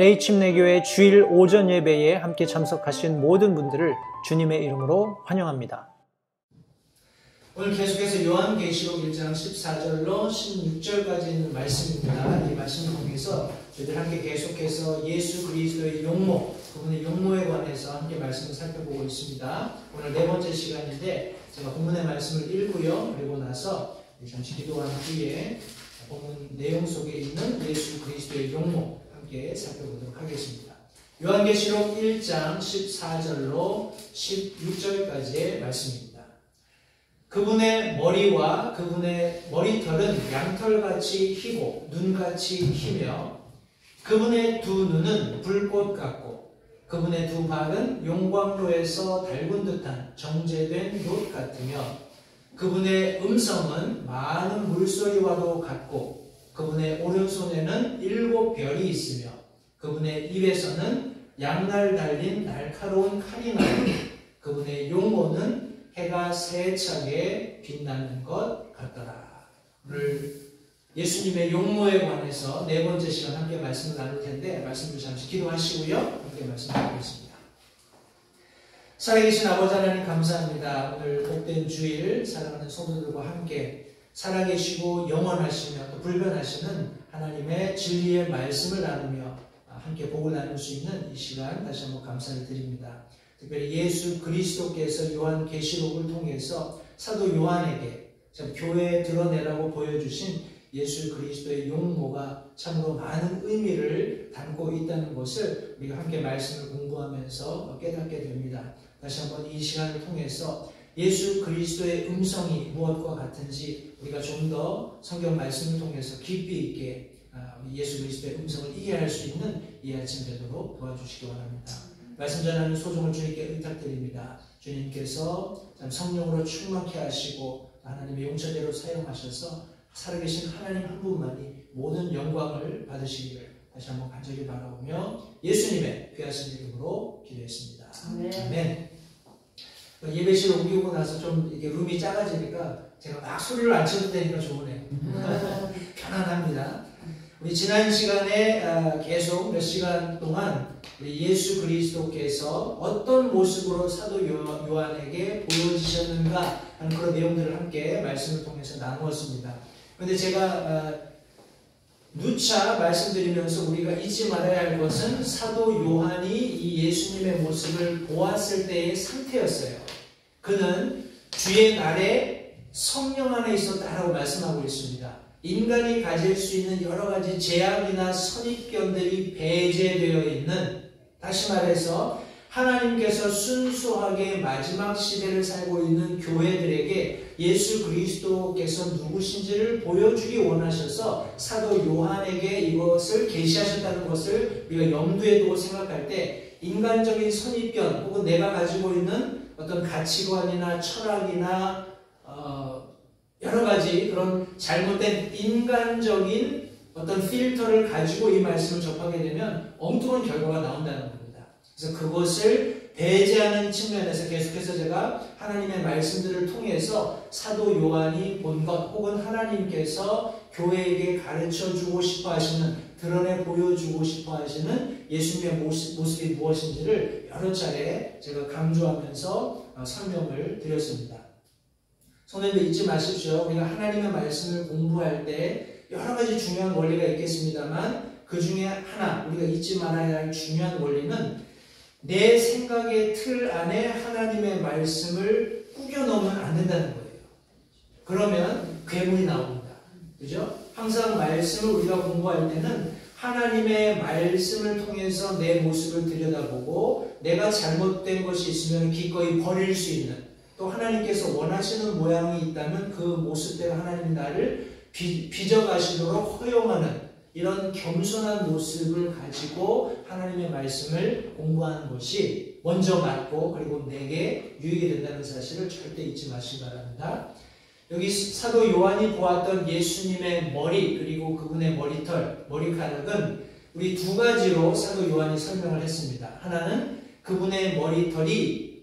LA 침례교회 주일 오전 예배에 함께 참석하신 모든 분들을 주님의 이름으로 환영합니다. 오늘 계속해서 요한계시록 1장 14절로 16절까지 있는 말씀입니다. 이 말씀을 통해서 저희들 함께 계속해서 예수 그리스도의 용모, 그분의 용모에 관해서 함께 말씀을 살펴보고 있습니다. 오늘 네 번째 시간인데 제가 본문의 말씀을 읽고요. 그리고 나서 잠시 기도한 후에 본문 내용 속에 있는 예수 그리스도의 용모 함께 살펴보도록 하겠습니다. 요한계시록 1장 14절로 16절까지의 말씀입니다. 그분의 머리와 그분의 머리털은 양털같이 희고 눈같이 희며 그분의 두 눈은 불꽃 같고 그분의 두 발은 용광로에서 달군 듯한 정제된 돛 같으며 그분의 음성은 많은 물소리와도 같고 그분의 오른손에는 7별이 있으며 그분의 입에서는 양날 달린 날카로운 칼이 나고 그분의 용모는 해가 세차게 빛나는 것 같더라. 오늘 예수님의 용모에 관해서 네 번째 시간 함께 말씀을 나눌 텐데 말씀을 잠시 기도하시고요. 함께 말씀드리겠습니다. 살아계신 아버지 하나님 감사합니다. 오늘 복된 주일 사랑하는 성도들과 함께 살아계시고 영원하시며 또 불변하시는 하나님의 진리의 말씀을 나누며 함께 복을 나눌 수 있는 이 시간 다시 한번 감사를 드립니다. 특별히 예수 그리스도께서 요한계시록을 통해서 사도 요한에게 교회에 드러내라고 보여주신 예수 그리스도의 용모가 참으로 많은 의미를 담고 있다는 것을 우리가 함께 말씀을 공부하면서 깨닫게 됩니다. 다시 한번 이 시간을 통해서 예수 그리스도의 음성이 무엇과 같은지 우리가 좀 더 성경 말씀을 통해서 깊이 있게 예수 그리스도의 음성을 이해할 수 있는 이 아침 되도록 도와주시기 바랍니다. 말씀 전하는 소중을 주님께 의탁드립니다. 주님께서 성령으로 충만케 하시고 하나님의 용처대로 사용하셔서 살아계신 하나님 한 분만이 모든 영광을 받으시기를 다시 한번 간절히 바라보며 예수님의 귀하신 이름으로 기도했습니다. 아멘. 예배실 옮기고 나서 좀 이게 룸이 작아지니까 제가 막 소리를 안 쳐도 되니까 좋으네요. 편안합니다. 우리 지난 시간에 계속 몇 시간 동안 우리 예수 그리스도께서 어떤 모습으로 사도 요한에게 보여지셨는가 하는 그런 내용들을 함께 말씀을 통해서 나누었습니다. 그런데 제가 누차 말씀드리면서 우리가 잊지 말아야 할 것은 사도 요한이 이 예수님의 모습을 보았을 때의 상태였어요. 그는 주의 날에 성령 안에 있었다라고 말씀하고 있습니다. 인간이 가질 수 있는 여러 가지 제약이나 선입견들이 배제되어 있는, 다시 말해서 하나님께서 순수하게 마지막 시대를 살고 있는 교회들에게 예수 그리스도께서 누구신지를 보여주기 원하셔서 사도 요한에게 이것을 계시하셨다는 것을 우리가 염두에 두고 생각할 때 인간적인 선입견 혹은 내가 가지고 있는 어떤 가치관이나 철학이나 여러 가지 그런 잘못된 인간적인 어떤 필터를 가지고 이 말씀을 접하게 되면 엉뚱한 결과가 나온다는 겁니다. 그래서 그것을 배제하는 측면에서 계속해서 제가 하나님의 말씀들을 통해서 사도 요한이 본 것 혹은 하나님께서 교회에게 가르쳐주고 싶어 하시는, 드러내 보여주고 싶어 하시는 예수님의 모습이 무엇인지를 여러 차례 제가 강조하면서 설명을 드렸습니다. 성도님들 잊지 마십시오. 우리가 하나님의 말씀을 공부할 때 여러 가지 중요한 원리가 있겠습니다만 그 중에 하나 우리가 잊지 말아야 할 중요한 원리는 내 생각의 틀 안에 하나님의 말씀을 꾸겨 넣으면 안 된다는 거예요. 그러면 괴물이 나옵니다. 그죠? 항상 말씀을 우리가 공부할 때는 하나님의 말씀을 통해서 내 모습을 들여다보고 내가 잘못된 것이 있으면 기꺼이 버릴 수 있는, 또 하나님께서 원하시는 모양이 있다면 그 모습대로 하나님이 나를 빚어가시도록 허용하는 이런 겸손한 모습을 가지고 하나님의 말씀을 공부하는 것이 먼저 맞고 그리고 내게 유익이 된다는 사실을 절대 잊지 마시기 바랍니다. 여기 사도 요한이 보았던 예수님의 머리 그리고 그분의 머리털, 머리카락은 우리 두 가지로 사도 요한이 설명을 했습니다. 하나는 그분의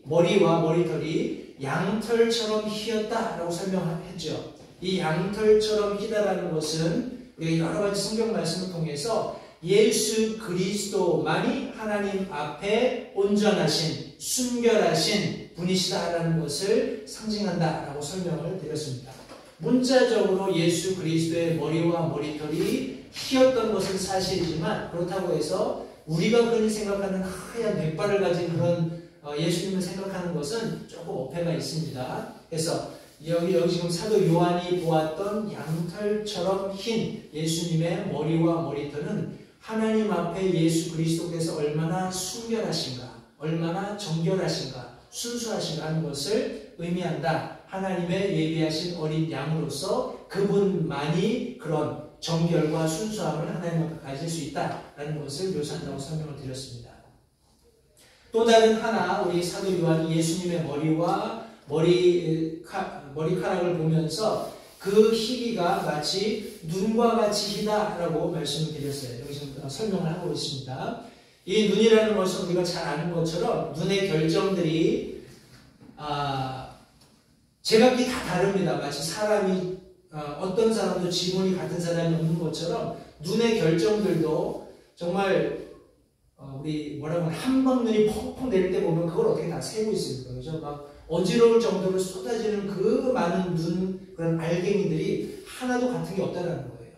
머리와 머리털이 양털처럼 희었다라고 설명했죠. 이 양털처럼 희다라는 것은 우리가 여러 가지 성경 말씀을 통해서 예수 그리스도만이 하나님 앞에 온전하신 순결하신 분이시다라는 것을 상징한다라고 설명을 드렸습니다. 문자적으로 예수 그리스도의 머리와 머리털이 희었던 것은 사실이지만 그렇다고 해서 우리가 흔히 생각하는 하얀 백발을 가진 그런 예수님을 생각하는 것은 조금 어폐가 있습니다. 그래서 여기 지금 사도 요한이 보았던 양털처럼 흰 예수님의 머리와 머리털은 하나님 앞에 예수 그리스도께서 얼마나 순결하신가, 얼마나 정결하신가, 순수하신가 하는 것을 의미한다. 하나님의 예비하신 어린 양으로서 그분만이 그런 정결과 순수함을 하나님 앞에 가질 수 있다라는 것을 묘사한다고 설명을 드렸습니다. 또 다른 하나 우리 사도 요한이 예수님의 머리와 머리카락을 보면서 그 희기가 마치 눈과 같이 희다라고 말씀을 드렸어요. 여기 지금 설명을 하고 있습니다. 이 눈이라는 것은 우리가 잘 아는 것처럼 눈의 결정들이 제각기 다 다릅니다. 마치 사람이 어떤 사람도 지문이 같은 사람이 없는 것처럼 눈의 결정들도 정말 우리 한방눈이 펑펑 내릴 때 보면 그걸 어떻게 다 세고 있습니까? 그죠? 막 어지러울 정도로 쏟아지는 그 많은 눈 그런 알갱이들이 하나도 같은 게 없다는 거예요.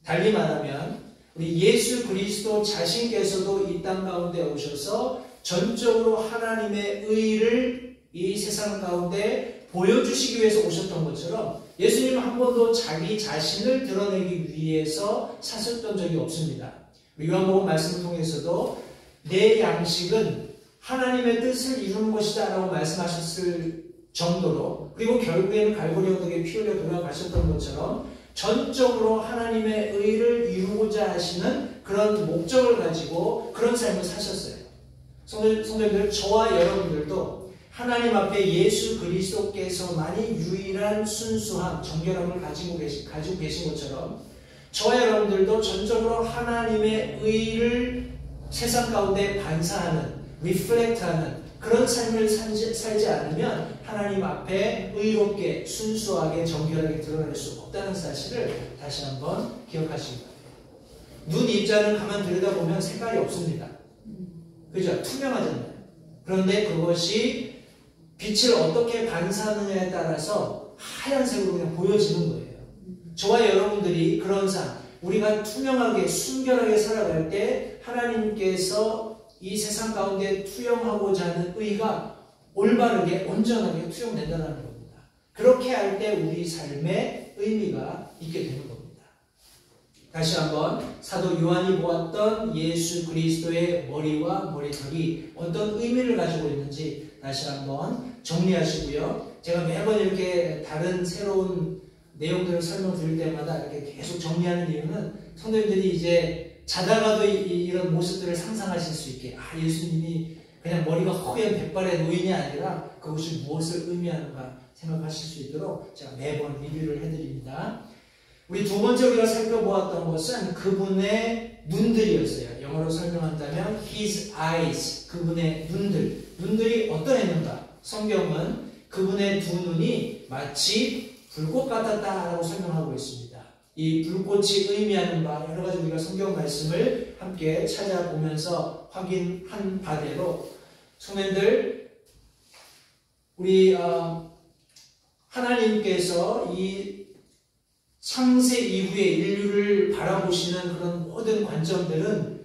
달리 말하면 우리 예수 그리스도 자신께서도 이 땅 가운데 오셔서 전적으로 하나님의 의를 이 세상 가운데 보여주시기 위해서 오셨던 것처럼 예수님은 한 번도 자기 자신을 드러내기 위해서 사셨던 적이 없습니다. 요한복음 말씀을 통해서도 내 양식은 하나님의 뜻을 이루는 것이다 라고 말씀하셨을 정도로, 그리고 결국에는 갈보리 언덕에 피 흘려 돌아가셨던 것처럼 전적으로 하나님의 의를 이루고자 하시는 그런 목적을 가지고 그런 삶을 사셨어요. 성도님들, 저와 여러분들도 하나님 앞에 예수 그리스도께서만이 유일한 순수함, 정결함을 가지고 계신 것처럼 저와 여러분들도 전적으로 하나님의 의를 세상 가운데 반사하는, 리플렉트하는 그런 삶을 살지 않으면 하나님 앞에 의롭게, 순수하게, 정결하게 드러날 수 없다는 사실을 다시 한번 기억하시기 바랍니다. 눈 입자는 가만 들여다보면 색깔이 없습니다. 그죠? 투명하잖아요. 그런데 그것이 빛을 어떻게 반사하느냐에 따라서 하얀색으로 그냥 보여지는 거예요. 저와 여러분들이 그런 삶, 우리가 투명하게 순결하게 살아갈 때 하나님께서 이 세상 가운데 투영하고자 하는 의가 올바르게 온전하게 투영된다는 겁니다. 그렇게 할 때 우리 삶에 의미가 있게 되는 겁니다. 다시 한번 사도 요한이 보았던 예수 그리스도의 머리와 머리털이 어떤 의미를 가지고 있는지 다시 한번 정리하시고요. 제가 매번 이렇게 다른 새로운 내용들을 설명드릴 때마다 이렇게 계속 정리하는 이유는 성도님들이 이제 자다가도 이런 모습들을 상상하실 수 있게, 예수님이 그냥 머리가 허연 백발의 노인이 아니라 그것이 무엇을 의미하는가 생각하실 수 있도록 제가 매번 리뷰를 해드립니다. 우리 두 번째 우리가 살펴보았던 것은 그분의 눈들이었어요. 영어로 설명한다면 His eyes, 그분의 눈들이 어떠했는가? 성경은 그분의 두 눈이 마치 불꽃 같았다라고 설명하고 있습니다. 이 불꽃이 의미하는 바 여러 가지 우리가 성경 말씀을 함께 찾아보면서 확인한 바대로, 성도님들, 우리 하나님께서 이 창세 이후에 인류를 바라보시는 그런 모든 관점들은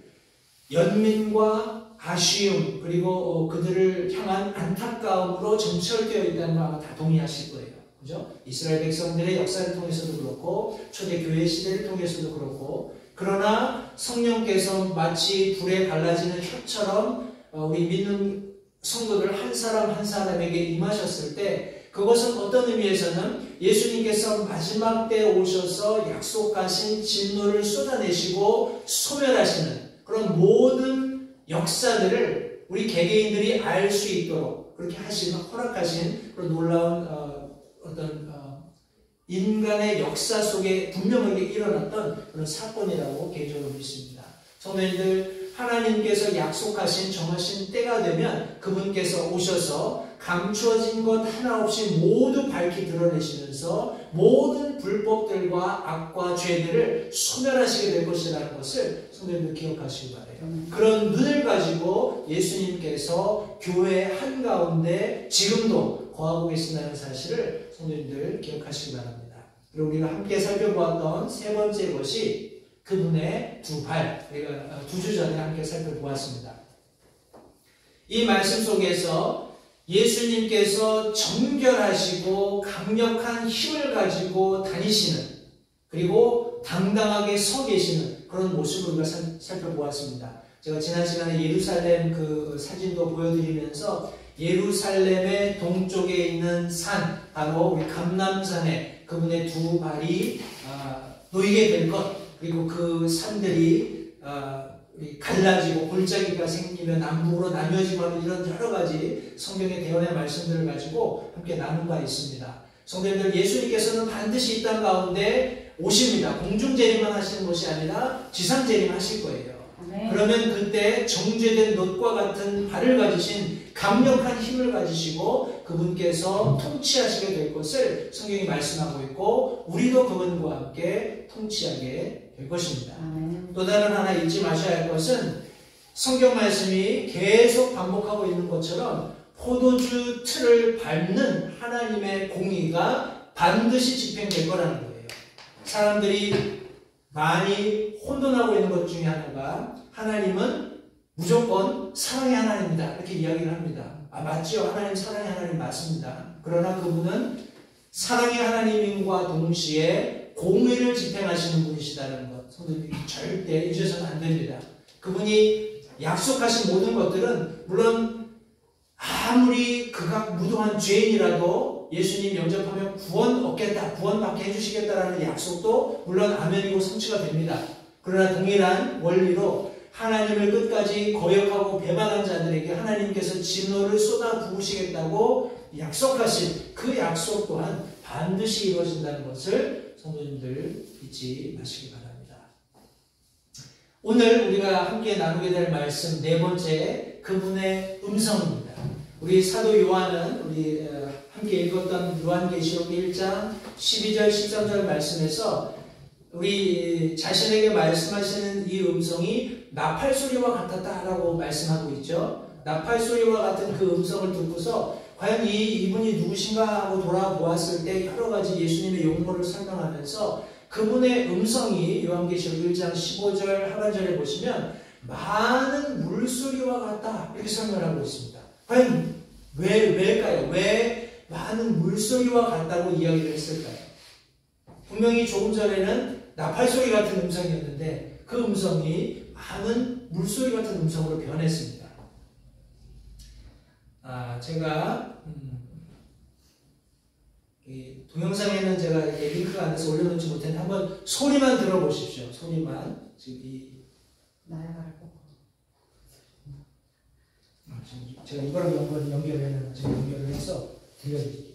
연민과 아쉬움 그리고 그들을 향한 안타까움으로 점철되어 있다는 거 아마 다 동의하실 거예요. 그죠? 이스라엘 백성들의 역사를 통해서도 그렇고 초대교회 시대를 통해서도 그렇고, 그러나 성령께서 마치 불에 갈라지는 혀처럼 우리 믿는 성도들 한 사람 한 사람에게 임하셨을 때 그것은 어떤 의미에서는 예수님께서 마지막 때 오셔서 약속하신 진노를 쏟아내시고 소멸하시는 그런 모든 역사들을 우리 개개인들이 알 수 있도록 그렇게 허락하신 그런 놀라운 어떤 인간의 역사 속에 분명하게 일어났던 그런 사건이라고 개인적으로 믿습니다. 성도님들, 하나님께서 약속하신 정하신 때가 되면 그분께서 오셔서 감추어진 것 하나 없이 모두 밝히 드러내시면서 모든 불법들과 악과 죄들을 소멸하시게 될 것이라는 것을 성도님들 기억하시기 바라요. 그런 눈을 가지고 예수님께서 교회 한가운데 지금도 거하고 계신다는 사실을 성도님들 기억하시기 바랍니다. 그리고 우리가 함께 살펴보았던 세 번째 것이 그분의 두 발, 우리가 두 주 전에 함께 살펴보았습니다. 이 말씀 속에서 예수님께서 정결하시고 강력한 힘을 가지고 다니시는, 그리고 당당하게 서 계시는 그런 모습을 우리가 살펴보았습니다. 제가 지난 시간에 예루살렘 그 사진도 보여드리면서 예루살렘의 동쪽에 있는 산, 바로 우리 감람산에 그분의 두 발이 놓이게 될 것, 그리고 그 산들이 갈라지고 골짜기가 생기면 남북으로 나뉘어지고 하는 이런 여러 가지 성경의 대언의 말씀들을 가지고 함께 나눈 바 있습니다. 성도님들, 예수님께서는 반드시 이 땅 가운데 오십니다. 공중 재림하시는 것이 아니라 지상 재림하실 거예요. 네. 그러면 그때 정죄된 놋과 같은 발을 가지신 강력한 힘을 가지시고 그분께서 통치하시게 될 것을 성경이 말씀하고 있고, 우리도 그분과 함께 통치하게 될 것입니다. 또 다른 하나 잊지 마셔야 할 것은 성경 말씀이 계속 반복하고 있는 것처럼 포도주 틀을 밟는 하나님의 공의가 반드시 집행될 거라는 거예요. 사람들이 많이 혼돈하고 있는 것 중에 하나가, 하나님은 무조건 사랑의 하나님이다 이렇게 이야기를 합니다. 맞지요? 하나님 사랑의 하나님 맞습니다. 그러나 그분은 사랑의 하나님과 동시에 공의를 집행하시는 분이시다는 것, 성도님이 절대 잊어서는 안 됩니다. 그분이 약속하신 모든 것들은 물론 아무리 극악무도한 죄인이라도 예수님 영접하면 구원 얻겠다, 구원받게 해주시겠다라는 약속도 물론 아멘이고 성취가 됩니다. 그러나 동일한 원리로 하나님을 끝까지 거역하고 배반한 자들에게 하나님께서 진노를 쏟아 부으시겠다고 약속하신 그 약속 또한 반드시 이루어진다는 것을 성도님들 잊지 마시기 바랍니다. 오늘 우리가 함께 나누게 될 말씀 네 번째, 그분의 음성입니다. 우리 사도 요한은 우리 함께 읽었던 요한계시록 1장 12절 13절 말씀에서 우리 자신에게 말씀하시는 이 음성이 나팔 소리와 같았다라고 말씀하고 있죠. 나팔 소리와 같은 그 음성을 듣고서 과연 이분이 누구신가 하고 돌아보았을 때 여러 가지 예수님의 용모를 설명하면서 그분의 음성이 요한계시록 1장 15절 하반절에 보시면 많은 물소리와 같다 이렇게 설명하고 있습니다. 과연 왜일까요? 왜 많은 물소리와 같다고 이야기를 했을까요? 분명히 조금 전에는 나팔소리 같은 음성이었는데 그 음성이 많은 물소리 같은 음성으로 변했습니다. 제가 이 동영상에는 제가 이렇게 링크가 안 돼서 올려놓지 못했는데 한번 소리만 들어보십시오. 소리만. 지금 제가 이거랑 연결을 해서 들려드릴게요.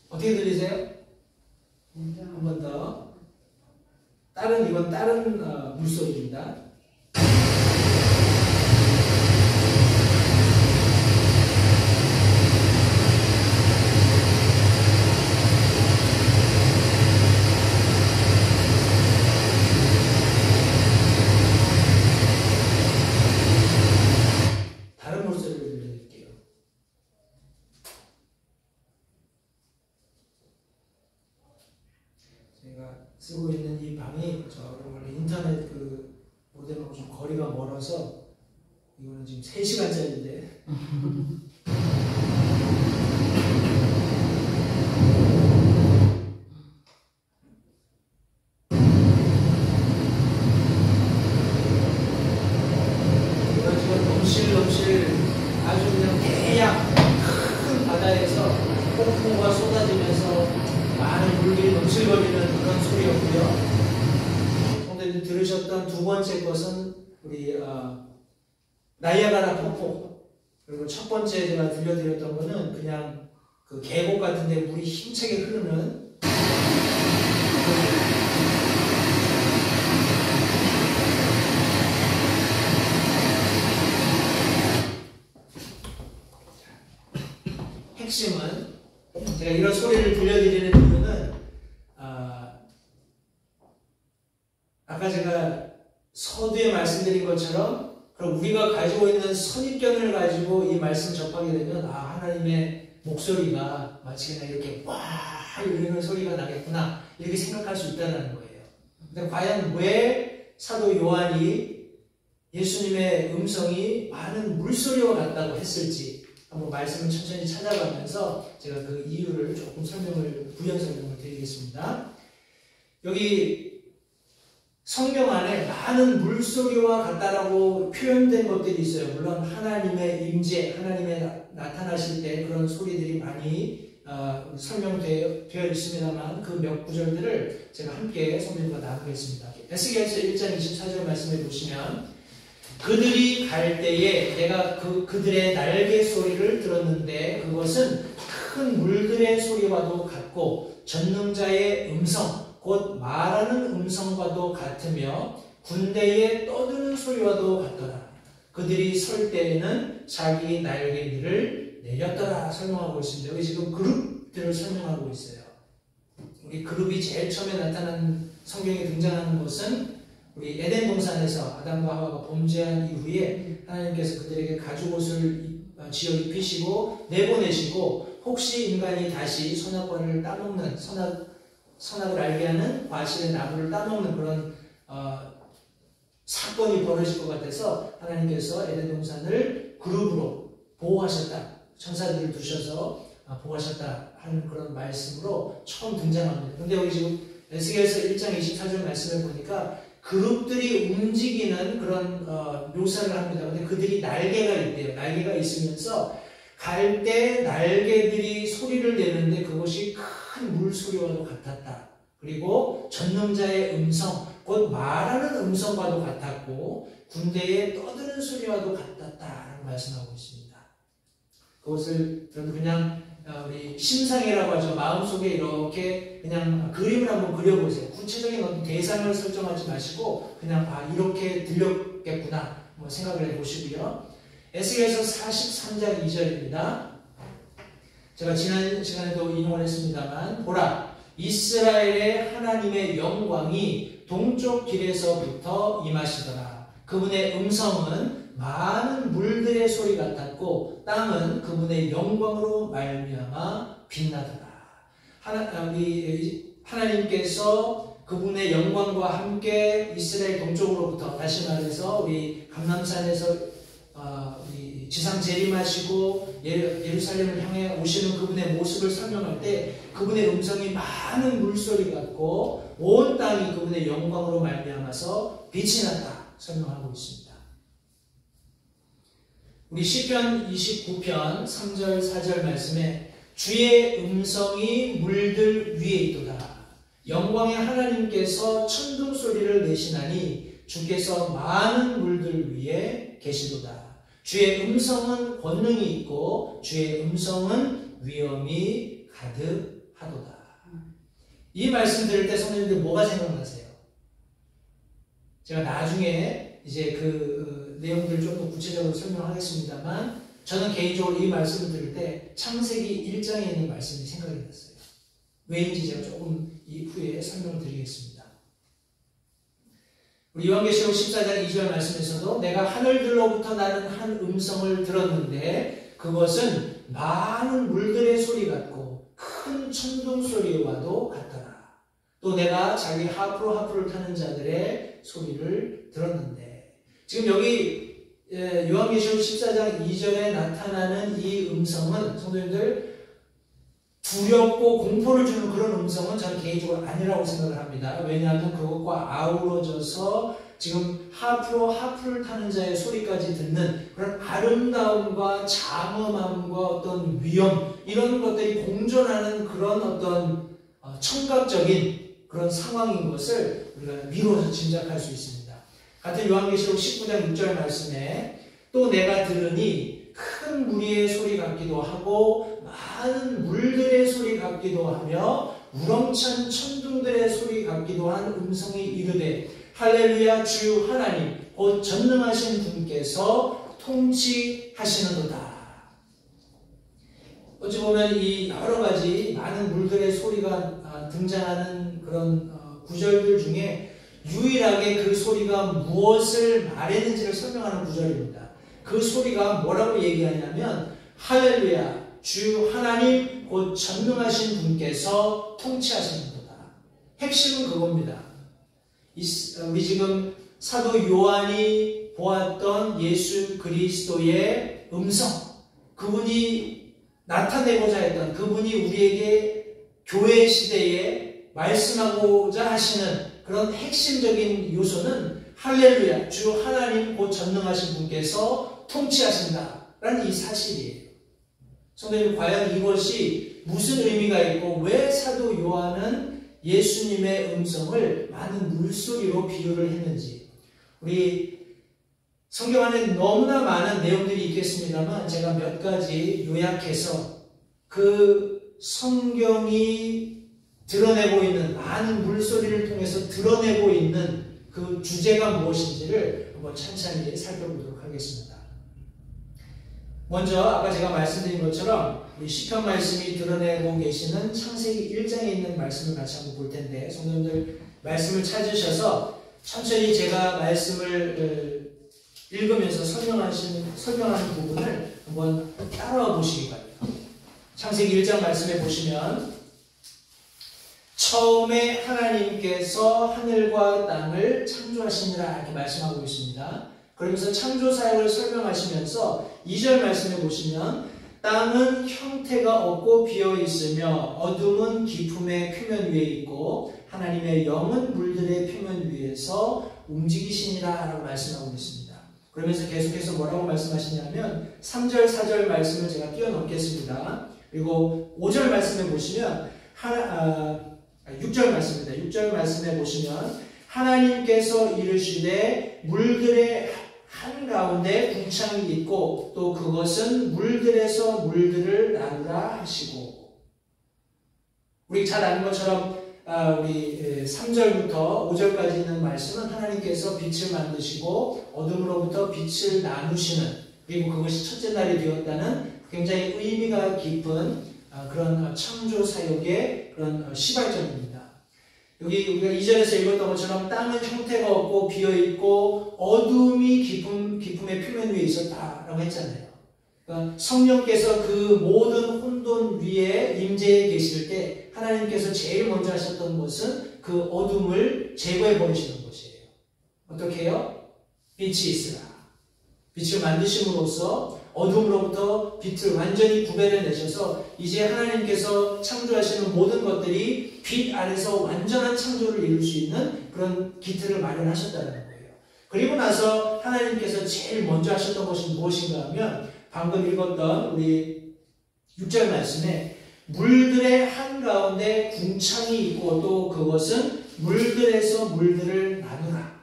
어떻게 들리세요? 한 번 더. 이건 다른 물소리입니다. 다른 물소리를 들려드릴게요. 제가 쓰고 있는 이 방이 원래 인터넷 그 모뎀하고 좀 거리가 멀어서 이거는 지금 3시간짜리인데 이건 지금 넘실 아주 그냥 대양 큰 바다에서 폭풍우가 쏟아지면서 많은 물들이 넘실거리는 그런 소리였고요. 성도님들 들으셨던 두 번째 것은 우리 나이아가라 폭포, 그리고 첫 번째 제가 들려드렸던 거는 그냥 그 계곡 같은데 물이 힘차게 흐르는 핵심은 제가 이런 소리를 들려드리는 이유는 아까 제가 서두에 말씀드린 것처럼 그럼 우리가 가지고 있는 선입견을 가지고 이 말씀 접하게 되면 하나님의 목소리가 마치 그냥 이렇게 와 이러는 소리가 나겠구나 이렇게 생각할 수 있다는 거예요. 근데 과연 왜 사도 요한이 예수님의 음성이 많은 물소리와 같다고 했을지 한번 말씀을 천천히 찾아가면서 제가 그 이유를 조금 부연 설명을 드리겠습니다. 여기 성경 안에 많은 물소리와 같다라고 표현된 것들이 있어요. 물론 하나님의 임재, 하나님의 나타나실 때 그런 소리들이 많이 설명되어 있습니다만 그 몇 구절들을 제가 함께 성경과 나누겠습니다. 에스겔서 1장 24절 말씀해 보시면 그들이 갈 때에 내가 그들의 날개 소리를 들었는데 그것은 큰 물들의 소리와도 같고 전능자의 음성 곧 말하는 음성과도 같으며 군대에 떠드는 소리와도 같더라. 그들이 설 때에는 자기 날개들을 내렸더라 설명하고 있습니다. 여기 지금 그룹들을 설명하고 있어요. 우리 그룹이 제일 처음에 나타난 성경에 등장하는 것은 우리 에덴 동산에서 아담과 하와가 범죄한 이후에 하나님께서 그들에게 가죽옷을 지어 입히시고 내보내시고 혹시 인간이 다시 선악과를 따먹는 선악을 알게 하는 과실의 나무를 따먹는 그런 사건이 벌어질 것 같아서 하나님께서 에덴 동산을 그룹으로 보호하셨다. 천사들을 두셔서 보호하셨다 하는 그런 말씀으로 처음 등장합니다. 그런데 여기 지금 에스겔서 1장 24절 말씀을 보니까 그룹들이 움직이는 그런 묘사를 합니다. 그런데 그들이 날개가 있대요. 날개가 있으면서 갈 때 날개들이 소리를 내는데 그것이 큰 물소리와도 같았다. 그리고 전능자의 음성, 곧 말하는 음성과도 같았고 군대에 떠드는 소리와도 같았다라고 말씀하고 있습니다. 그것을 그냥 우리 심상이라고 하죠. 마음속에 이렇게 그냥 그림을 한번 그려보세요. 구체적인 어떤 대상을 설정하지 마시고 그냥 이렇게 들렸겠구나 생각을 해보시고요. 에스겔서 43장 2절입니다. 제가 지난 시간에도 인용을 했습니다만 보라 이스라엘의 하나님의 영광이 동쪽 길에서부터 임하시더라. 그분의 음성은 많은 물들의 소리 같았고 땅은 그분의 영광으로 말미암아 빛나더라. 하나님께서 그분의 영광과 함께 이스라엘 동쪽으로부터 다시 말해서 우리 감람산에서 우리 지상 재림하시고 예루살렘을 향해 오시는 그분의 모습을 설명할 때 그분의 음성이 많은 물소리 같고 온 땅이 그분의 영광으로 말미암아서 빛이 났다 설명하고 있습니다. 우리 시편 29편 3절 4절 말씀에 주의 음성이 물들 위에 있도다. 영광의 하나님께서 천둥 소리를 내시나니 주께서 많은 물들 위에 계시도다. 주의 음성은 권능이 있고 주의 음성은 위엄이 가득하도다. 이 말씀 들을 때 성도님들 뭐가 생각나세요? 제가 나중에 이제 그 내용들을 좀 더 구체적으로 설명하겠습니다만 저는 개인적으로 이 말씀을 들을 때 창세기 1장에 있는 말씀이 생각이 났어요. 왜인지 제가 조금 이후에 설명을 드리겠습니다. 우리 요한계시록 14장 2절 말씀에서도 내가 하늘들로부터 나는 한 음성을 들었는데 그것은 많은 물들의 소리 같고 큰 천둥 소리와도 같더라. 또 내가 자기 하프를 타는 자들의 소리를 들었는데 지금 여기 요한계시록 14장 2절에 나타나는 이 음성은 성도님들 두렵고 공포를 주는 그런 음성은 저는 개인적으로 아니라고 생각을 합니다. 왜냐하면 그것과 아우러져서 지금 하프를 타는 자의 소리까지 듣는 그런 아름다움과 장엄함과 어떤 위엄 이런 것들이 공존하는 그런 어떤 청각적인 그런 상황인 것을 우리가 미루어서 짐작할 수 있습니다. 같은 요한계시록 19장 6절 말씀에 또 내가 들으니 큰 무리의 소리 같기도 하고 많은 물들의 소리 같기도 하며 우렁찬 천둥들의 소리 같기도 한 음성이 이르되 할렐루야 주 하나님 곧 전능하신 분께서 통치하시는도다. 어찌 보면 이 여러 가지 많은 물들의 소리가 등장하는 그런 구절들 중에 유일하게 그 소리가 무엇을 말했는지를 설명하는 구절입니다. 그 소리가 뭐라고 얘기하냐면 할렐루야 주 하나님 곧 전능하신 분께서 통치하시는도다. 핵심은 그겁니다. 우리 지금 사도 요한이 보았던 예수 그리스도의 음성, 그분이 나타내고자 했던, 그분이 우리에게 교회 시대에 말씀하고자 하시는 그런 핵심적인 요소는 할렐루야 주 하나님 곧 전능하신 분께서 통치하신다 라는 이 사실이에요. 성도님, 과연 이것이 무슨 의미가 있고 왜 사도 요한은 예수님의 음성을 많은 물소리로 비유를 했는지, 우리 성경 안에 너무나 많은 내용들이 있겠습니다만 제가 몇 가지 요약해서 그 성경이 드러내고 있는, 많은 물소리를 통해서 드러내고 있는 그 주제가 무엇인지를 한번 찬찬히 살펴보도록 하겠습니다. 먼저 아까 제가 말씀드린 것처럼 우리 시편 말씀이 드러내고 계시는 창세기 1장에 있는 말씀을 같이 한번 볼 텐데, 성도님들 말씀을 찾으셔서 천천히 제가 말씀을 읽으면서 설명하는 부분을 한번 따라와 보시기 바랍니다. 창세기 1장 말씀에 보시면 처음에 하나님께서 하늘과 땅을 창조하시니라 이렇게 말씀하고 있습니다. 그러면서 창조 사역을 설명하시면서 2절 말씀에 보시면 땅은 형태가 없고 비어 있으며 어둠은 깊음의 표면 위에 있고 하나님의 영은 물들의 표면 위에서 움직이시니라 라고 말씀하고 있습니다. 그러면서 계속해서 뭐라고 말씀하시냐면 3절 4절 말씀을 제가 뛰어넘겠습니다. 그리고 5절 말씀에 보시면 6절 말씀입니다. 6절 말씀에 보시면 하나님께서 이르시되 물들의 한가운데 궁창이 있고 또 그것은 물들에서 물들을 나누라 하시고, 우리 잘 아는 것처럼 우리 3절부터 5절까지 있는 말씀은 하나님께서 빛을 만드시고 어둠으로부터 빛을 나누시는, 그리고 그것이 첫째 날이 되었다는 굉장히 의미가 깊은 그런 창조 사역의 그런 시발점입니다. 여기 우리가 2절에서 읽었던 것처럼 땅은 형태가 없고 비어있고 어둠이 깊음의 표면 위에 있었다라고 했잖아요. 그러니까 성령께서 그 모든 혼돈 위에 임재해 계실 때 하나님께서 제일 먼저 하셨던 것은 그 어둠을 제거해 버리시는 것이에요. 어떻게 해요? 빛이 있으라. 빛을 만드심으로써 어둠으로부터 빛을 완전히 구별해 내셔서 이제 하나님께서 창조하시는 모든 것들이 빛 아래서 완전한 창조를 이룰 수 있는 그런 기틀을 마련하셨다는 거예요. 그리고 나서 하나님께서 제일 먼저 하셨던 것이 무엇인가 하면 방금 읽었던 우리 6절 말씀에 물들의 한가운데 궁창이 있고 또 그것은 물들에서 물들을 나누라.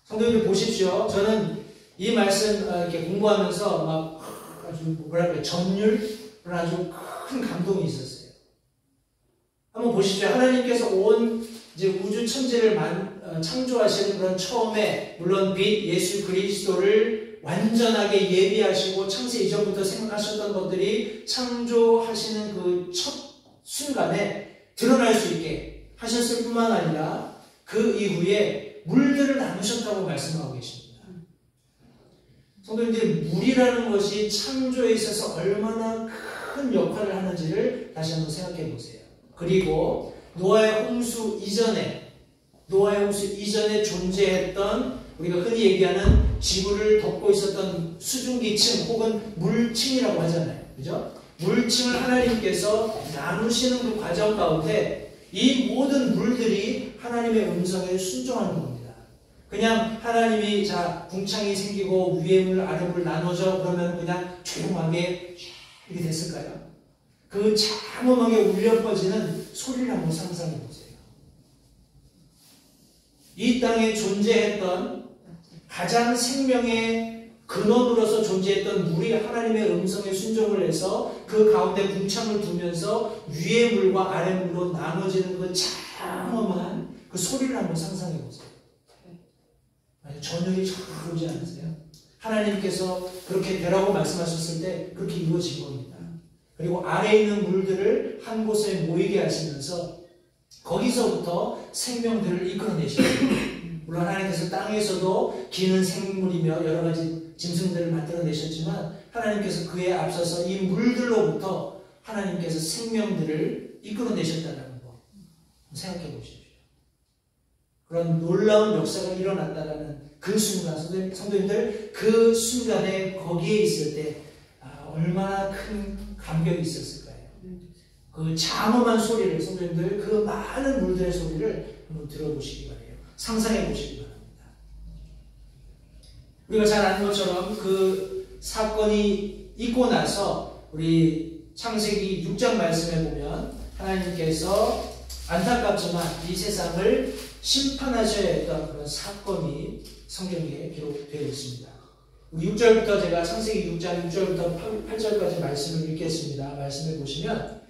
성도님들 보십시오. 저는 이 말씀 이렇게 공부하면서 막 아주 뭐랄까 점률, 아주 큰 감동이 있었어요. 한번 보십시오. 하나님께서 온 이제 우주 천지를 창조하시는 그런 처음에 물론 빛 예수 그리스도를 완전하게 예비하시고 창세 이전부터 생각하셨던 것들이 창조하시는 그 첫 순간에 드러날 수 있게 하셨을 뿐만 아니라 그 이후에 물들을 나누셨다고 말씀하고 계십니다. 성도님들, 물이라는 것이 창조에 있어서 얼마나 큰 역할을 하는지를 다시 한번 생각해 보세요. 그리고 노아의 홍수 이전에 존재했던 우리가 흔히 얘기하는 지구를 덮고 있었던 수증기층 혹은 물층이라고 하잖아요. 그죠? 물층을 하나님께서 나누시는 그 과정 가운데 이 모든 물들이 하나님의 음성에 순종하는 겁니다. 그냥 하나님이 자 궁창이 생기고 위에 물 아래 물 나눠져 그러면 그냥 조용하게 이렇게 됐을까요? 그 장엄하게 울려 퍼지는 소리를 한번 상상해 보세요. 이 땅에 존재했던 가장 생명의 근원으로서 존재했던 물이 하나님의 음성에 순종을 해서 그 가운데 궁창을 두면서 위의 물과 아래 물로 나눠지는 그 장엄한 그 소리를 한번 상상해 보세요. 아니, 전율이 잘 오지 않으세요? 하나님께서 그렇게 되라고 말씀하셨을 때 그렇게 이루어진 겁니다. 그리고 아래에 있는 물들을 한 곳에 모이게 하시면서 거기서부터 생명들을 이끌어내셨어요. 물론 하나님께서 땅에서도 기는 생물이며 여러 가지 짐승들을 만들어내셨지만 하나님께서 그에 앞서서 이 물들로부터 하나님께서 생명들을 이끌어내셨다는 거 생각해 보십시오. 그런 놀라운 역사가 일어났다는 그 순간, 성도님들 그 순간에 거기에 있을 때 얼마나 큰 감격이 있었을까요? 그 장엄한 소리를, 성도님들 그 많은 물들의 소리를 한번 들어보시기 바래요. 상상해 보시기 바랍니다. 우리가 잘 아는 것처럼 그 사건이 있고 나서 우리 창세기 6장 말씀에 보면 하나님께서 안타깝지만 이 세상을 심판하셔야 했던 그런 사건이 성경에 기록되어 있습니다. 6절부터 제가 창세기 6장 6절부터 8절까지 말씀을 읽겠습니다. 말씀을 보시면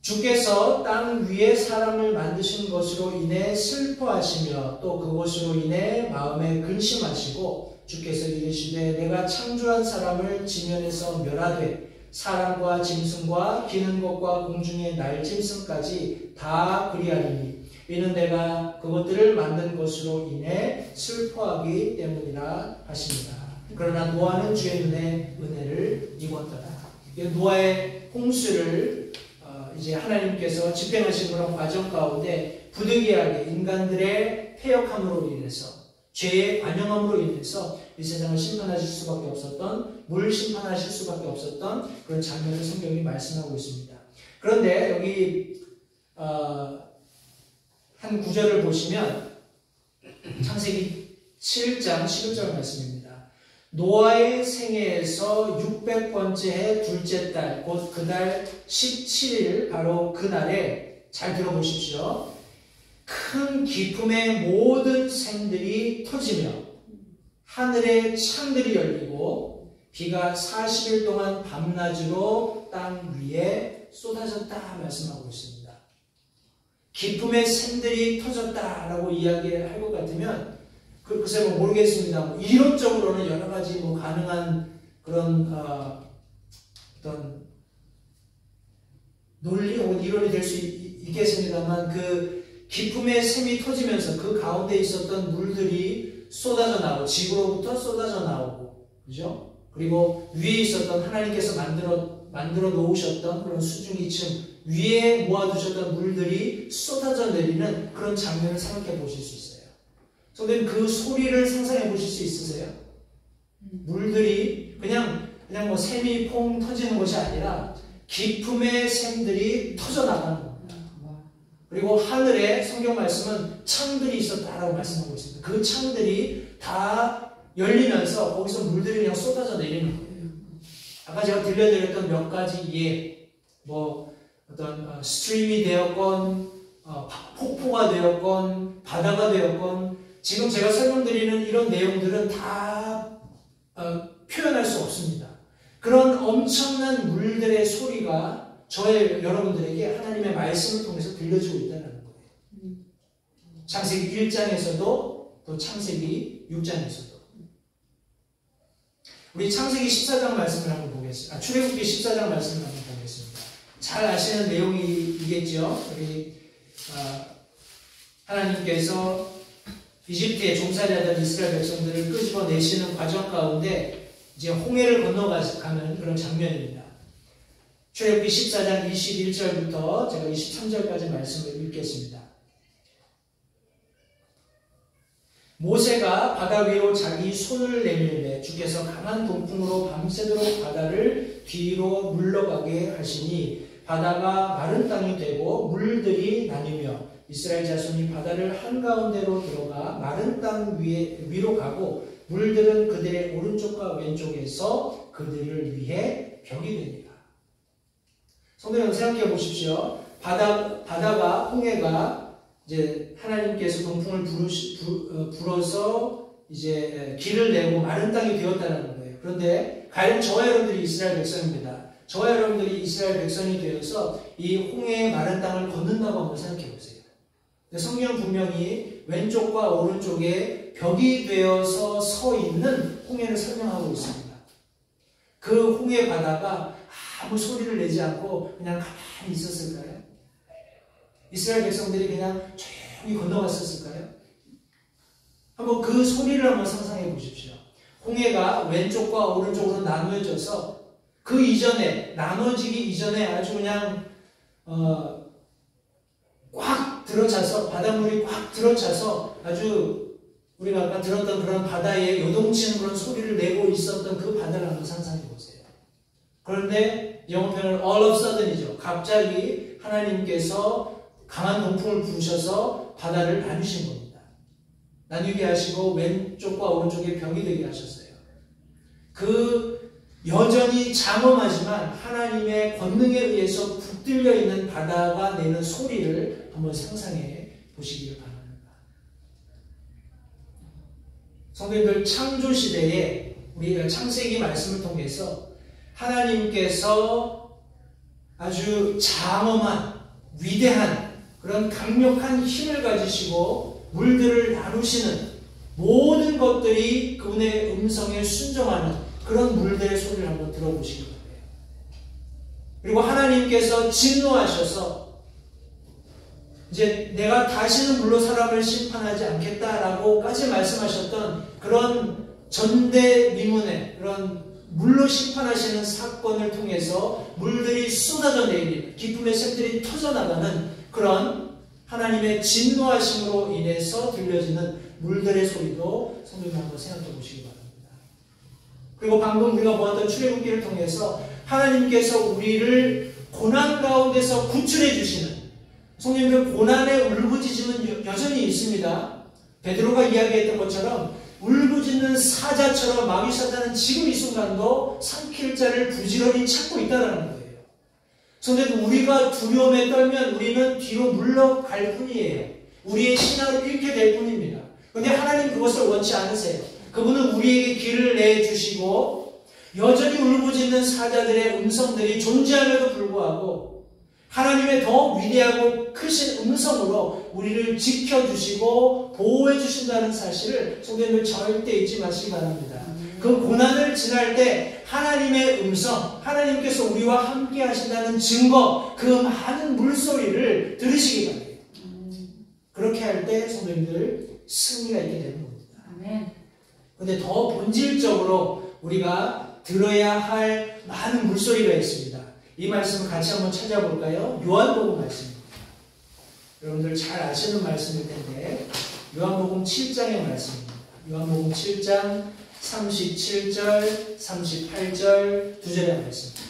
주께서 땅 위에 사람을 만드신 것으로 인해 슬퍼하시며 또 그것으로 인해 마음에 근심하시고 주께서 이르시되 내가 창조한 사람을 지면에서 멸하되 사람과 짐승과 기는 것과 공중의 날짐승까지 다 그리하리니 이는 내가 그것들을 만든 것으로 인해 슬퍼하기 때문이라 하십니다. 그러나 노아는 주의 눈에 은혜를 입었더라. 노아의 홍수를 이제 하나님께서 집행하신 그런 과정 가운데 부득이하게 인간들의 패역함으로 인해서 죄의 관영함으로 인해서 이 세상을 심판하실 수밖에 없었던, 물 심판하실 수밖에 없었던 그런 장면을 성경이 말씀하고 있습니다. 그런데 여기 한 구절을 보시면 창세기 7장 11절 말씀입니다. 노아의 생애에서 600번째 해 둘째 달 곧 그 달 17일 바로 그날에 잘 들어보십시오. 큰 기품의 모든 샘들이 터지며 하늘의 창들이 열리고 비가 40일 동안 밤낮으로 땅 위에 쏟아졌다 말씀하고 있습니다. 기쁨의 샘들이 터졌다라고 이야기할 것 같으면 글쎄 뭐 모르겠습니다. 뭐 이론적으로는 여러 가지 뭐 가능한 그런 어떤 논리 혹은 이론이 될 수 있겠습니다만 그 기쁨의 샘이 터지면서 그 가운데 있었던 물들이 쏟아져 나오고 지구로부터 쏟아져 나오고 그죠? 그리고 위에 있었던 하나님께서 만들어 놓으셨던 그런 수중이층 위에 모아두셨던 물들이 쏟아져 내리는 그런 장면을 생각해 보실 수 있어요. 선생님 그 소리를 상상해 보실 수 있으세요? 물들이 그냥 뭐 샘이 퐁 터지는 것이 아니라 기품의 샘들이 터져 나가는 겁니다. 그리고 하늘에 성경 말씀은 창들이 있었다라고 말씀하고 있습니다. 그 창들이 다 열리면서 거기서 물들이 그냥 쏟아져 내리는 거예요. 아까 제가 들려드렸던 몇 가지 예, 뭐 어떤 스트림이 되었건 폭포가 되었건 바다가 되었건 지금 제가 설명드리는 이런 내용들은 다 표현할 수 없습니다. 그런 엄청난 물들의 소리가 여러분들에게 하나님의 말씀을 통해서 들려주고 있다는 거예요. 창세기 1장에서도 또 창세기 6장에서도. 우리 창세기 14장 말씀을 한번 보겠습니다. 출애굽기 14장 말씀을 한번 보겠습니다. 잘 아시는 내용이겠죠. 우리 하나님께서 이집트에 종살이하던 이스라엘 백성들을 끄집어내시는 과정 가운데 이제 홍해를 건너가는 그런 장면입니다. 출애굽기 14장 21절부터 제가 23절까지 말씀을 읽겠습니다. 모세가 바다 위로 자기 손을 내밀매 주께서 강한 동풍으로 밤새도록 바다를 뒤로 물러가게 하시니 바다가 마른 땅이 되고 물들이 나뉘며 이스라엘 자손이 바다를 한가운데로 들어가 마른 땅 위로 가고 물들은 그들의 오른쪽과 왼쪽에서 그들을 위해 벽이 됩니다. 성도 여러분 생각해 보십시오. 바다가 홍해가 이제 하나님께서 동풍을 불어서 이제 길을 내고 마른 땅이 되었다는 거예요. 그런데 과연 저와 여러분들이 이스라엘 백성입니다. 저와 여러분들이 이스라엘 백성이 되어서 이 홍해의 마른 땅을 걷는다고 한번 생각해 보세요. 성경은 분명히 왼쪽과 오른쪽에 벽이 되어서 서 있는 홍해를 설명하고 있습니다. 그 홍해 바다가 아무 소리를 내지 않고 그냥 가만히 있었을까요? 이스라엘 백성들이 그냥 조용히 건너갔었을까요? 한번 그 소리를 한번 상상해 보십시오. 홍해가 왼쪽과 오른쪽으로 나누어져서 그 이전에, 나눠지기 이전에 아주 그냥 꽉 들어차서, 바닷물이 꽉 들어차서 아주 우리가 아까 들었던 그런 바다에 요동치는 그런 소리를 내고 있었던 그 바다를 한번 상상해 보세요. 그런데 영어 표현은 all of sudden이죠. 갑자기 하나님께서 강한 동풍을 부르셔서 바다를 나누신 겁니다. 나누게 하시고 왼쪽과 오른쪽에 벽이 되게 하셨어요. 그 여전히 장엄하지만 하나님의 권능에 의해서 붙들려 있는 바다가 내는 소리를 한번 상상해 보시기를 바랍니다. 성도님들, 창조 시대에 우리 창세기 말씀을 통해서 하나님께서 아주 장엄한 위대한 그런 강력한 힘을 가지시고 물들을 나누시는 모든 것들이 그분의 음성에 순종하는 그런 물들의 소리를 한번 들어보시기 바랍니다. 그리고 하나님께서 진노하셔서 이제 내가 다시는 물로 사람을 심판하지 않겠다라고까지 말씀하셨던 그런 전대미문의 그런 물로 심판하시는 사건을 통해서 물들이 쏟아져 내리는 기쁨의 샘들이 터져나가는 그런 하나님의 진노하심으로 인해서 들려지는 물들의 소리도 성도님 한번 생각해 보시기 바랍니다. 그리고 방금 우리가 보았던 출애굽기를 통해서 하나님께서 우리를 고난 가운데서 구출해 주시는, 성도님들, 고난의 울부짖음은 여전히 있습니다. 베드로가 이야기했던 것처럼 울부짖는 사자처럼 마귀 사자는 지금 이 순간도 삼킬 자를 부지런히 찾고 있다는 거예요. 성도님, 우리가 두려움에 떨면 우리는 뒤로 물러갈 뿐이에요. 우리의 신앙을 잃게 될 뿐입니다. 그런데 하나님 그것을 원치 않으세요. 그분은 우리에게 길을 내주시고 여전히 울부짖는 사자들의 음성들이 존재함에도 불구하고 하나님의 더 위대하고 크신 음성으로 우리를 지켜주시고 보호해주신다는 사실을 성도님들 절대 잊지 마시기 바랍니다. 그 고난을 지날 때 하나님의 음성, 하나님께서 우리와 함께 하신다는 증거, 그 많은 물소리를 들으시기 바랍니다. 그렇게 할 때 성도님들 승리가 있게 되는 겁니다. 그런데 더 본질적으로 우리가 들어야 할 많은 물소리가 있습니다. 이 말씀을 같이 한번 찾아볼까요? 요한복음 말씀입니다. 여러분들 잘 아시는 말씀일 텐데 요한복음 7장의 말씀입니다. 요한복음 7장 37절, 38절 두 절의 말씀입니다.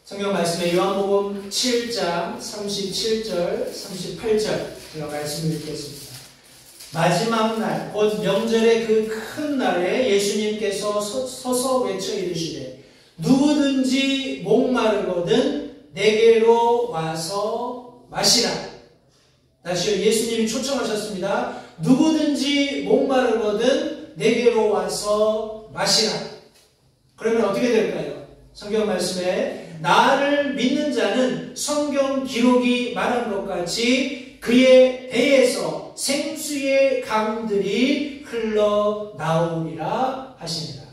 성경 말씀에 요한복음 7장 37절, 38절 제가 말씀을 읽겠습니다. 마지막 날, 곧 명절의 그 큰 날에 예수님께서 서서 외쳐 이르시되 누구든지 목마르거든 내게로 와서 마시라. 다시요, 예수님이 초청하셨습니다. 누구든지 목마르거든 내게로 와서 마시라. 그러면 어떻게 될까요? 성경 말씀에 나를 믿는 자는 성경 기록이 말한 것 같이 그의 배에서 생수의 강들이 흘러나오리라 하시니라.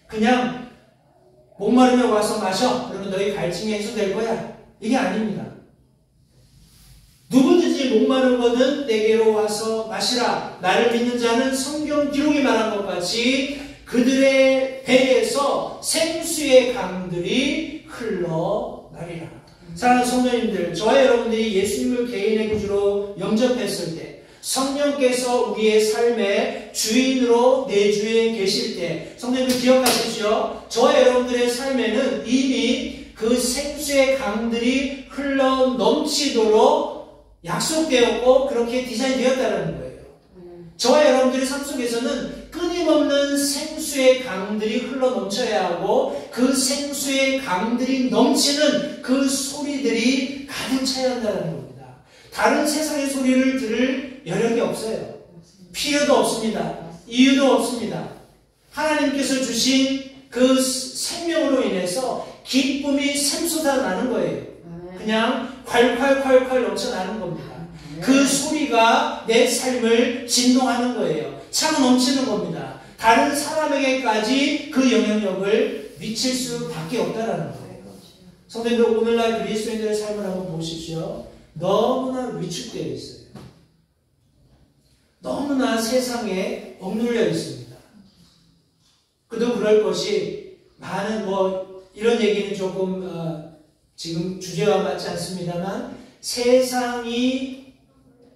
그냥 목마르면 와서 마셔. 그러면 너희 갈증이 해소될 거야. 이게 아닙니다. 누구든지 목마르거든 내게로 와서 마시라. 나를 믿는 자는 성경 기록이 말한 것 같이 그들의 배에서 생수의 강들이 흘러나리라. 사랑하는 성도님들, 저와 여러분들이 예수님을 개인의 구주로 영접했을 때, 성령께서 우리의 삶의 주인으로 내주에 계실 때, 성도님들 기억하십시오. 저와 여러분들의 삶에는 이미 그 생수의 강들이 흘러 넘치도록 약속되었고 그렇게 디자인되었다는 거예요. 저와 여러분들의 삶 속에서는 끊임없는 생수의 강들이 흘러 넘쳐야 하고 그 생수의 강들이 넘치는 그 소리들이 가득 차야 한다는 겁니다. 다른 세상의 소리를 들을 여력이 없어요. 필요도 없습니다. 이유도 없습니다. 하나님께서 주신 그 생명으로 인해서 기쁨이 샘솟아 나는 거예요. 그냥 콸콸콸콸 넘쳐나는 겁니다. 그 소리가 내 삶을 진동하는 거예요. 차고 넘치는 겁니다. 다른 사람에게까지 그 영향력을 미칠 수밖에 없다라는 거예요. 성도님들, 오늘날 그리스도인들의 삶을 한번 보십시오. 너무나 위축되어 있어요. 너무나 세상에 억눌려 있습니다. 그도 그럴 것이 많은 이런 얘기는 조금 지금 주제와 맞지 않습니다만, 세상이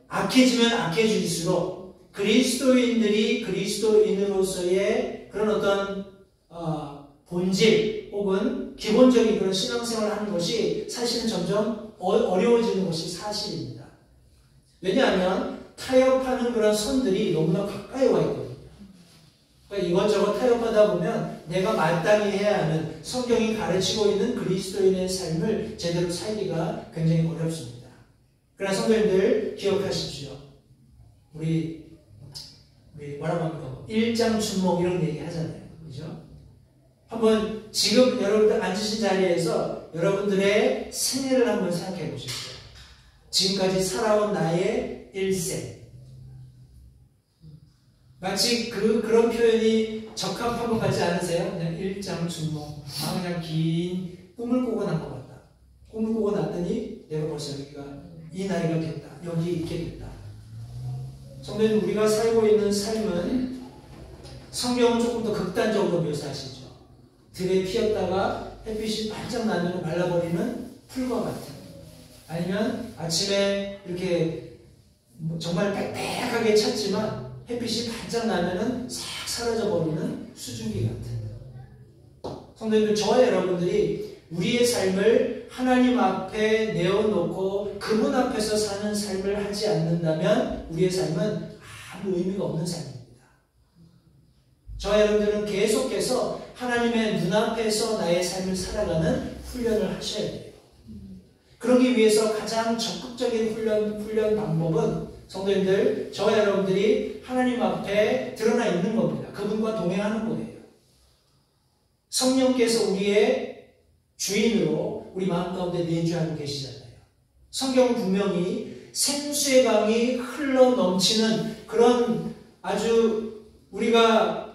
악해지면 악해질수록 그리스도인들이 그리스도인으로서의 그런 어떤 본질 혹은 기본적인 그런 신앙생활을 하는 것이 사실은 점점 어려워지는 것이 사실입니다. 왜냐하면 타협하는 그런 선들이 너무나 가까이 와 있거든요. 그러니까 이것저것 타협하다 보면 내가 마땅히 해야 하는, 성경이 가르치고 있는 그리스도인의 삶을 제대로 살기가 굉장히 어렵습니다. 그러나 성도님들 기억하십시오. 우리 뭐라고 합니까? 일장춘몽 이런 얘기 하잖아요. 그죠? 한번 지금 여러분들 앉으신 자리에서 여러분들의 생애를 한번 생각해 보십시오. 지금까지 살아온 나의 일생. 마치 그런 표현이 적합한 것 같지 않으세요? 그냥 일장춘몽. 그냥 긴 꿈을 꾸고 난 것 같다. 꿈을 꾸고 났더니 내가 벌써 여기가 이 나이가 됐다. 여기 있게 됐다. 성도님, 우리가 살고 있는 삶은 성경은 조금 더 극단적으로 묘사하시죠. 들에 피었다가 햇빛이 반짝 나면 말라버리는 풀과 같은, 아니면 아침에 이렇게 정말 빽빽하게 찼지만 햇빛이 반짝 나면은 싹 사라져버리는 수증기 같은. 성도님들, 저와 여러분들이 우리의 삶을 하나님 앞에 내어놓고 그분 앞에서 사는 삶을 하지 않는다면 우리의 삶은 아무 의미가 없는 삶입니다. 저와 여러분들은 계속해서 하나님의 눈앞에서 나의 삶을 살아가는 훈련을 하셔야 돼요. 그러기 위해서 가장 적극적인 훈련 방법은 성도님들, 저와 여러분들이 하나님 앞에 드러나 있는 겁니다. 그분과 동행하는 거예요. 성령께서 우리의 주인으로 우리 마음 가운데 내주하고 계시잖아요. 성경은 분명히 생수의 강이 흘러 넘치는 그런 아주 우리가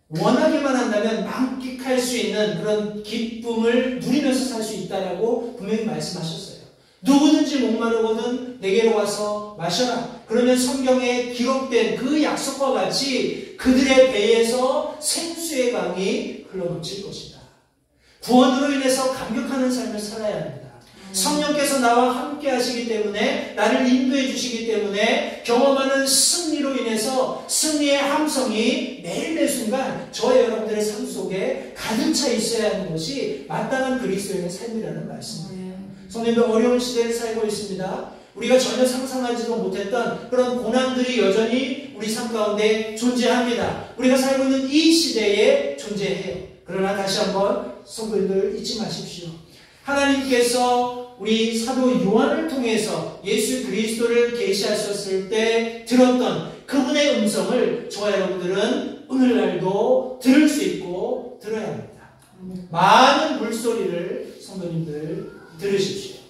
원하기만 한다면 만끽할 수 있는 그런 기쁨을 누리면서 살 수 있다라고 분명히 말씀하셨어요. 누구든지 목마르거든 내게로 와서 마셔라. 그러면 성경에 기록된 그 약속과 같이 그들의 배에서 생수의 강이 흘러넘칠 것이다. 구원으로 인해서 감격하는 삶을 살아야 합니다. 성령께서 나와 함께 하시기 때문에, 나를 인도해 주시기 때문에 경험하는 승리로 인해서 승리의 함성이 매일매 순간 저와 여러분들의 삶 속에 가득 차 있어야 하는 것이 마땅한 그리스도인의 삶이라는 말씀입니다. 성도님들, 어려운 시대를 살고 있습니다. 우리가 전혀 상상하지도 못했던 그런 고난들이 여전히 우리 삶 가운데 존재합니다. 우리가 살고 있는 이 시대에 존재해요. 그러나 다시 한번 성도님들 잊지 마십시오. 하나님께서 우리 사도 요한을 통해서 예수 그리스도를 계시하셨을 때 들었던 그분의 음성을 저와 여러분들은 오늘날도 들을 수 있고 들어야 합니다. 많은 물소리를 성도님들 들으십시오.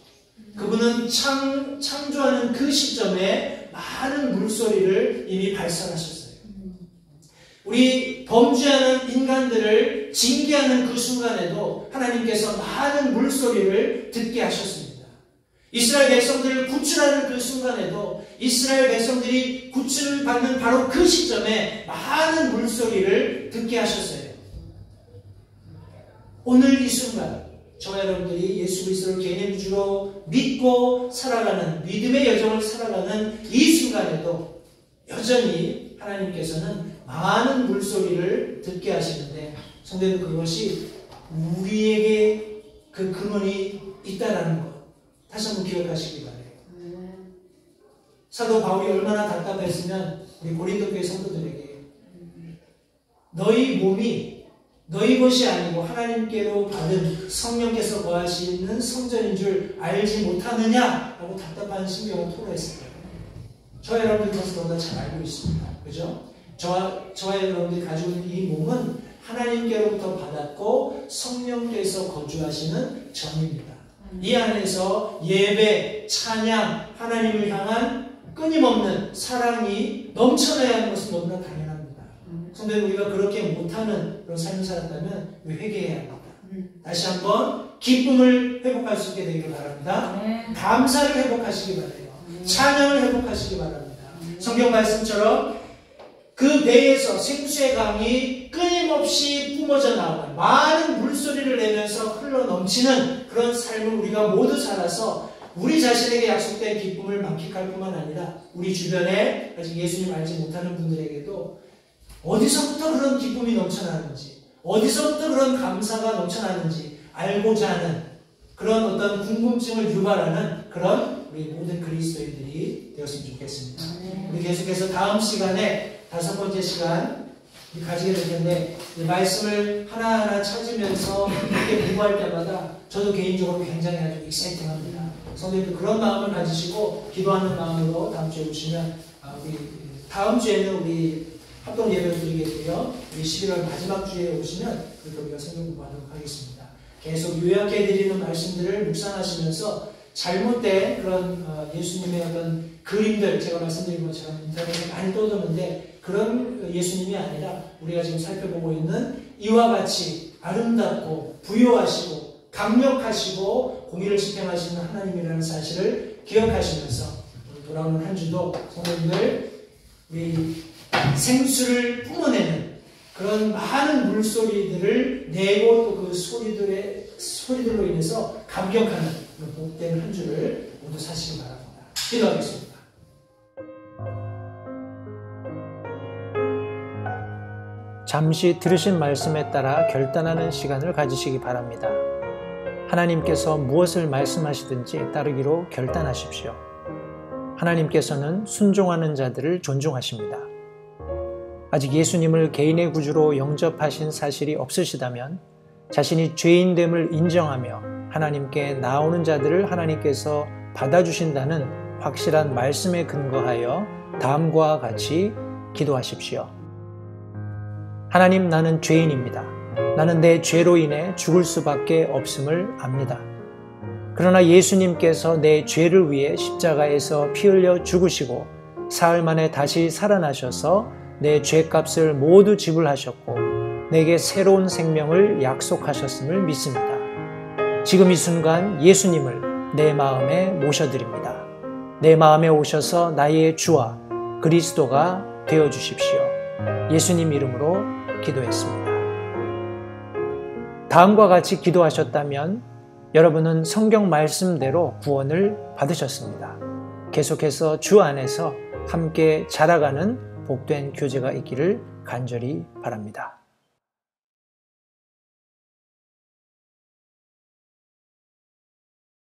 그분은 창조하는 그 시점에 많은 물소리를 이미 발산하셨어요. 우리 범죄하는 인간들을 징계하는 그 순간에도 하나님께서 많은 물소리를 듣게 하셨습니다. 이스라엘 백성들을 구출하는 그 순간에도 이스라엘 백성들이 구출을 받는 바로 그 시점에 많은 물소리를 듣게 하셨어요. 오늘 이 순간 저와 여러분들이 예수 그리스도를 개인의 구주로 믿고 살아가는 믿음의 여정을 살아가는 이 순간에도 여전히 하나님께서는 많은 물소리를 듣게 하시는데, 성도님들, 그것이 우리에게 그 근원이 있다라는 것 다시 한번 기억하시기 바래요. 사도 바울이 얼마나 답답했으면 우리 고린도 교회 성도들에게 너희 몸이 너희 것이 아니고 하나님께로 받은 성령께서 거하시는 성전인 줄 알지 못하느냐? 라고 답답한 심경을 토로했을 거예요. 저와 여러분들이 그것을 너무나 잘 알고 있습니다. 그죠? 저와 여러분들이 가지고 있는 이 몸은 하나님께로부터 받았고 성령께서 거주하시는 점입니다. 이 안에서 예배, 찬양, 하나님을 향한 끊임없는 사랑이 넘쳐나야 하는 것은 너무나 당연합니다. 성도님, 우리가 그렇게 못하는 그런 삶을 살았다면 우리 회개해야 합니다. 다시 한번 기쁨을 회복할 수 있게 되기를 바랍니다. 감사를 회복하시기 바라요. 찬양을 회복하시기 바랍니다. 성경 말씀처럼 그 배에서 생수의 강이 끊임없이 뿜어져 나오는 많은 물소리를 내면서 흘러 넘치는 그런 삶을 우리가 모두 살아서 우리 자신에게 약속된 기쁨을 만끽할 뿐만 아니라 우리 주변에 아직 예수님 알지 못하는 분들에게도 어디서부터 그런 기쁨이 넘쳐나는지, 어디서부터 그런 감사가 넘쳐나는지 알고자 하는 그런 어떤 궁금증을 유발하는 그런 우리 모든 그리스도인들이 되었으면 좋겠습니다. 우리 계속해서 다음 시간에 5번째 시간 가지게 될 텐데, 말씀을 하나하나 찾으면서 이렇게 공부할 때마다 저도 개인적으로 굉장히 아주 익사이팅합니다. 성도님도 그런 마음을 가지시고 기도하는 마음으로 다음 주에 오시면 우리 다음 주에는 우리 합동 예배를 드리겠고요. 우리 11월 마지막 주에 오시면 우리가 성경 공부하도록 하겠습니다. 계속 요약해 드리는 말씀들을 묵상하시면서 잘못된 그런 예수님의 어떤 그림들, 제가 말씀드린 것처럼 인터넷에 많이 떠도는데 그런 예수님이 아니라 우리가 지금 살펴보고 있는 이와 같이 아름답고 부요하시고 강력하시고 공의를 집행하시는 하나님이라는 사실을 기억하시면서 돌아오는 한 주도 성도님들 우리 생수를 뿜어내는 그런 많은 물소리들을 내고 또 그 소리들로 인해서 감격하는 복된 한 주를 모두 사시기 바랍니다. 기도하겠습니다. 잠시 들으신 말씀에 따라 결단하는 시간을 가지시기 바랍니다. 하나님께서 무엇을 말씀하시든지 따르기로 결단하십시오. 하나님께서는 순종하는 자들을 존중하십니다. 아직 예수님을 개인의 구주로 영접하신 사실이 없으시다면 자신이 죄인됨을 인정하며 하나님께 나오는 자들을 하나님께서 받아주신다는 확실한 말씀에 근거하여 다음과 같이 기도하십시오. 하나님, 나는 죄인입니다. 나는 내 죄로 인해 죽을 수밖에 없음을 압니다. 그러나 예수님께서 내 죄를 위해 십자가에서 피 흘려 죽으시고 사흘 만에 다시 살아나셔서 내 죄값을 모두 지불하셨고 내게 새로운 생명을 약속하셨음을 믿습니다. 지금 이 순간 예수님을 내 마음에 모셔드립니다. 내 마음에 오셔서 나의 주와 그리스도가 되어주십시오. 예수님 이름으로 기도했습니다. 다음과 같이 기도하셨다면 여러분은 성경 말씀대로 구원을 받으셨습니다. 계속해서 주 안에서 함께 자라가는 복된 교제가 있기를 간절히 바랍니다.